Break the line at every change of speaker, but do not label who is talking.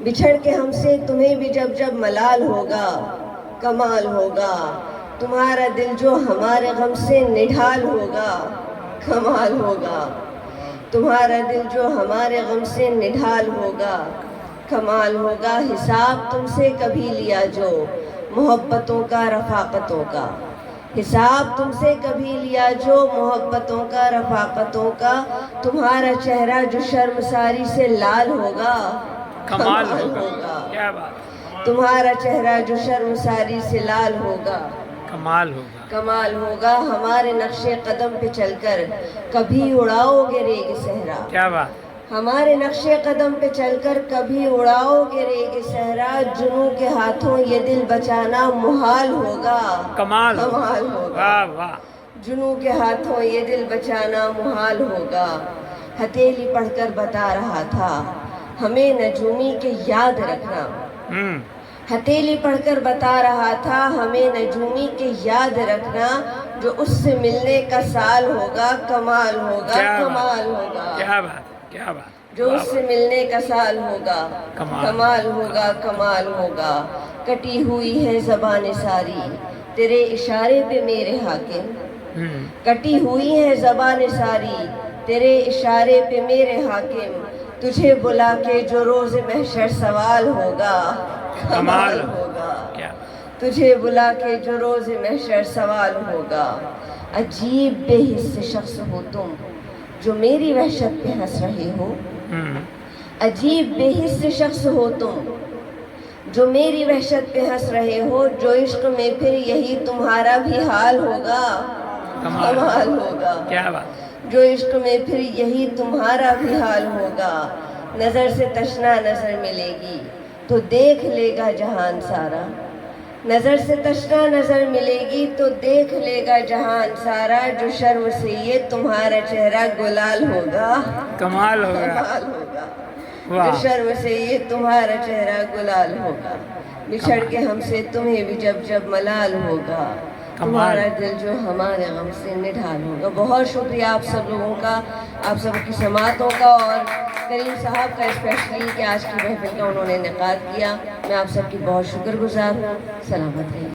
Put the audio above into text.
بچھڑ کے ہم سے تمہیں بھی جب جب ملال ہوگا کمال ہوگا، تمہارا دل جو ہمارے غم سے نڈھال ہوگا کمال ہوگا، تمہارا دل جو ہمارے غم سے نڈھال ہوگا کمال ہوگا، حساب تم سے کبھی لیا جو محبتوں کا رفاقتوں کا، حساب تم سے کبھی لیا جو محبتوں کا رفاقتوں کا، تمہارا چہرہ جو شرمساری سے لال ہوگا
کمال ہوگا. کیا بات.
تمہارا چہرہ جو شرمساری سے لال ہوگا
کمال ہوگا.
کمال ہوگا، ہمارے نقش قدم پہ چل کر کبھی اڑاؤ گے ریگ صحرا،
کیا بات.
ہمارے نقش قدم پہ چل کر کبھی اڑاؤ گے ریگ صحرا، جنوں کے ہاتھوں یہ دل بچانا محال ہوگا
کمال
کمال ہوگا،
واہ واہ.
جنوں کے ہاتھوں یہ دل بچانا محال ہوگا، ہتھیلی پڑھ کر بتا رہا تھا ہمیں نجومی کے یاد رکھنا، ہتھیلی پڑھ کر بتا رہا تھا ہمیں نجومی کے یاد رکھنا، جو اس سے ملنے کا سال ہوگا کمال ہوگا کمال ہوگا،
کیا بات کیا بات.
جو اس سے ملنے کا سال ہوگا کمال ہوگا کمال ہوگا، کٹی ہوئی ہے زبان ساری تیرے اشارے پہ میرے حاکم، کٹی ہوئی ہے زبان ساری تیرے اشارے پہ میرے حاکم، تجھے بلا کے جو روز محشر سوال ہوگا کمال ہوگا، تجھے بلا کے جو روز محشر سوال ہوگا، عجیب بے حس شخص ہو تم جو میری وحشت پہ ہنس رہے ہو، عجیب بے حس شخص ہو تم جو میری وحشت پہ ہنس رہے ہو، جو عشق میں پھر یہی تمہارا بھی حال ہوگا کمال ہوگا،
کیا بات.
جو عشق میں پھر یہی تمہارا بھی حال ہوگا، نظر سے تشنا نظر ملے گی تو دیکھ لے گا جہان سارا، نظر سے تشنا نظر ملے گی تو دیکھ لے گا جہان سارا، جو شرم سے یہ تمہارا چہرہ گلال ہوگا
کمال ہوگا.
کمال ہوگا، جو شرم سے یہ تمہارا چہرہ گلال ہوگا، بچھڑ کے ہم سے تمہیں بھی جب جب ملال ہوگا، تمہارا دل جو ہمارے غم سے نڈھال ہوگا۔ بہت شکریہ آپ سب لوگوں کا، آپ سب کی سماعتوں کا، اور کریم صاحب کا اسپیشلی کہ آج کی محفل کا انہوں نے انعقاد کیا۔ میں آپ سب کی بہت شکر گزار ہوں۔ سلامت رہیے۔